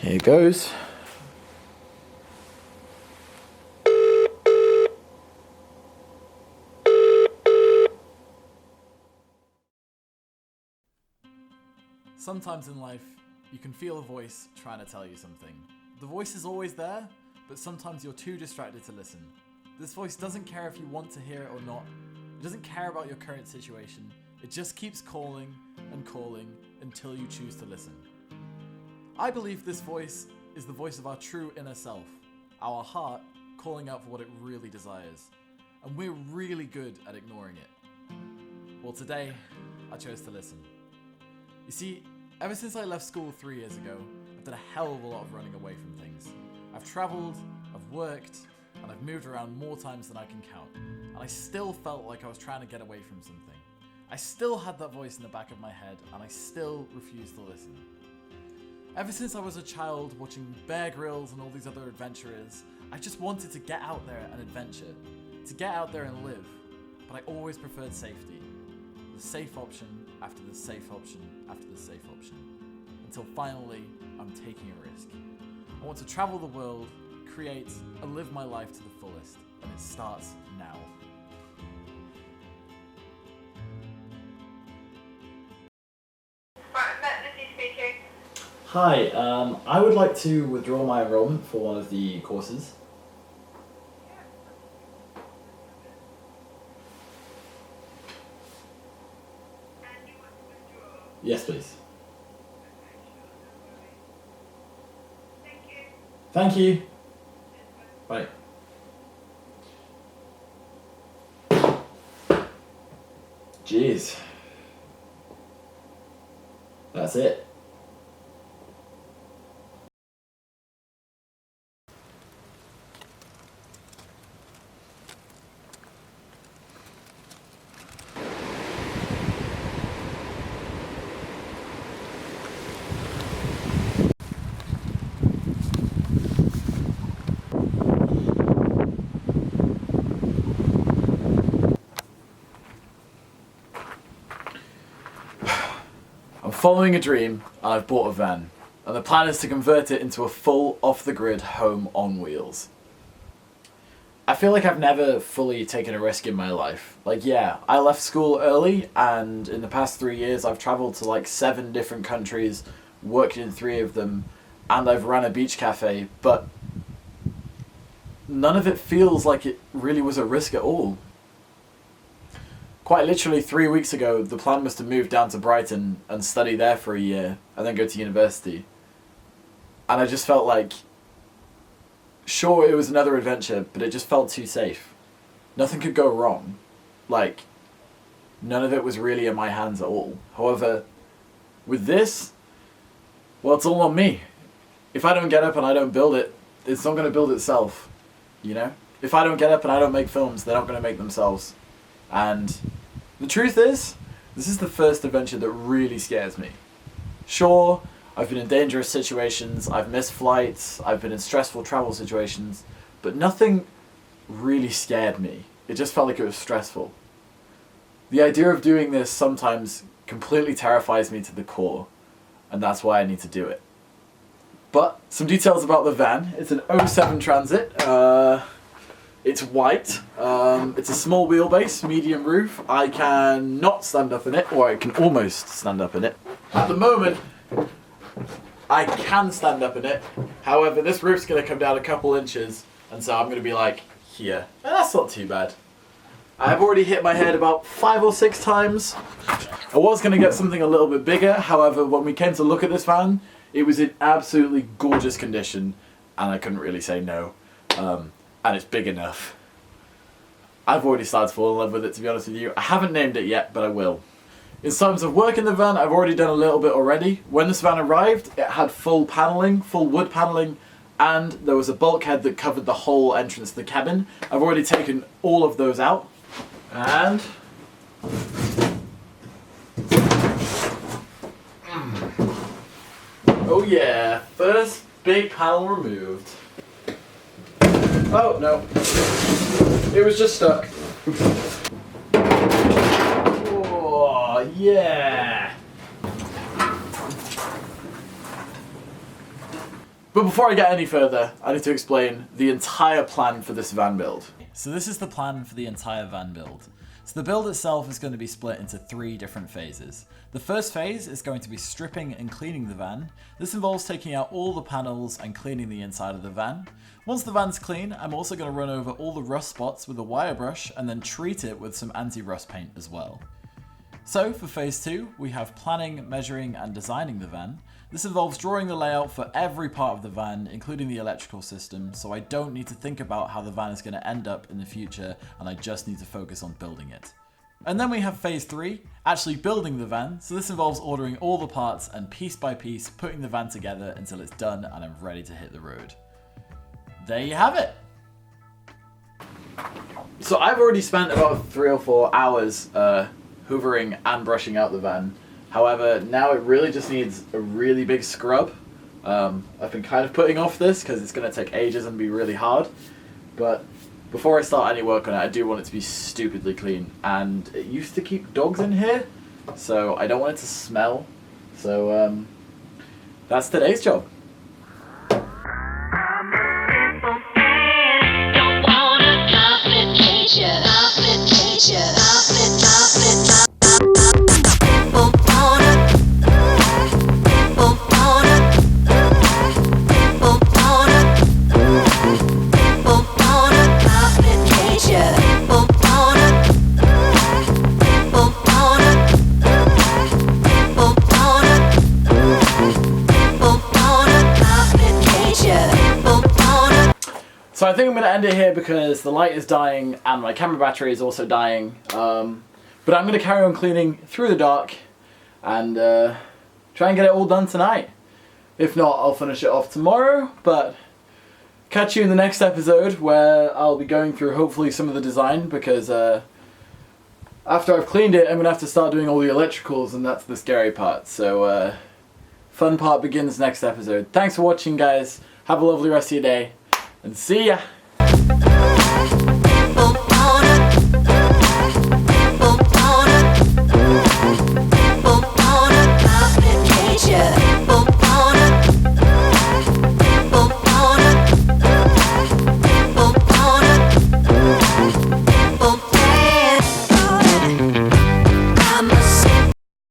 Here goes. Sometimes in life, you can feel a voice trying to tell you something. The voice is always there, but sometimes you're too distracted to listen. This voice doesn't care if you want to hear it or not. It doesn't care about your current situation. It just keeps calling and calling until you choose to listen. I believe this voice is the voice of our true inner self, our heart calling out for what it really desires. And we're really good at ignoring it. Well, today, I chose to listen. You see, ever since I left school 3 years ago, I've done a hell of a lot of running away from things. I've travelled, I've worked, and I've moved around more times than I can count. And I still felt like I was trying to get away from something. I still had that voice in the back of my head, and I still refused to listen. Ever since I was a child watching Bear Grylls and all these other adventurers, I just wanted to get out there and adventure, to get out there and live. But I always preferred safety. The safe option after the safe option after the safe option. Until finally, I'm taking a risk. I want to travel the world, create and live my life to the fullest, and it starts now. Hi, I would like to withdraw my enrollment for one of the courses. Yes, please. Thank you. Bye. Jeez. That's it. I'm following a dream and I've bought a van, and the plan is to convert it into a full off-the-grid home on wheels. I feel like I've never fully taken a risk in my life. Like, yeah, I left school early, and in the past 3 years I've travelled to like 7 different countries, worked in 3 of them, and I've run a beach cafe, but none of it feels like it really was a risk at all. Quite literally 3 weeks ago, the plan was to move down to Brighton and study there for a year and then go to university. And I just felt like, sure, it was another adventure, but it just felt too safe. Nothing could go wrong. Like, none of it was really in my hands at all. However, with this, well, it's all on me. If I don't get up and I don't build it, it's not going to build itself, you know? If I don't get up and I don't make films, they're not going to make themselves. And the truth is, this is the first adventure that really scares me. Sure, I've been in dangerous situations, I've missed flights, I've been in stressful travel situations, but nothing really scared me. It just felt like it was stressful. The idea of doing this sometimes completely terrifies me to the core, and that's why I need to do it. But, some details about the van. It's an 07 Transit. It's white, it's a small wheelbase, medium roof. I can not stand up in it, or I can almost stand up in it. At the moment, I can stand up in it. However, this roof's going to come down a couple inches, and so I'm going to be like, here. And that's not too bad. I've already hit my head about 5 or 6 times. I was going to get something a little bit bigger, however, when we came to look at this van, it was in absolutely gorgeous condition, and I couldn't really say no. And it's big enough. I've already started to fall in love with it, to be honest with you. I haven't named it yet, but I will. In terms of work in the van, I've already done a little bit already. When this van arrived, it had full paneling, full wood paneling, and there was a bulkhead that covered the whole entrance to the cabin. I've already taken all of those out. And oh yeah, first big panel removed. Oh, no. It was just stuck. Oh, yeah. But before I get any further, I need to explain the entire plan for this van build. So this is the plan for the entire van build. So the build itself is going to be split into 3 different phases. The first phase is going to be stripping and cleaning the van. This involves taking out all the panels and cleaning the inside of the van. Once the van's clean, I'm also going to run over all the rust spots with a wire brush and then treat it with some anti-rust paint as well. So for phase 2, we have planning, measuring and designing the van. This involves drawing the layout for every part of the van, including the electrical system, so I don't need to think about how the van is going to end up in the future, and I just need to focus on building it. And then we have phase 3, actually building the van, so this involves ordering all the parts and piece by piece putting the van together until it's done and I'm ready to hit the road. There you have it! So I've already spent about 3 or 4 hours hoovering and brushing out the van. However, now it really just needs a really big scrub. I've been kind of putting off this because it's going to take ages and be really hard. But before I start any work on it, I do want it to be stupidly clean. And it used to keep dogs in here, so I don't want it to smell. So that's today's job. So I think I'm going to end it here because the light is dying and my camera battery is also dying. But I'm going to carry on cleaning through the dark and try and get it all done tonight. If not, I'll finish it off tomorrow, but catch you in the next episode where I'll be going through hopefully some of the design because after I've cleaned it, I'm going to have to start doing all the electricals and that's the scary part. So fun part begins next episode. Thanks for watching, guys. Have a lovely rest of your day. And see ya!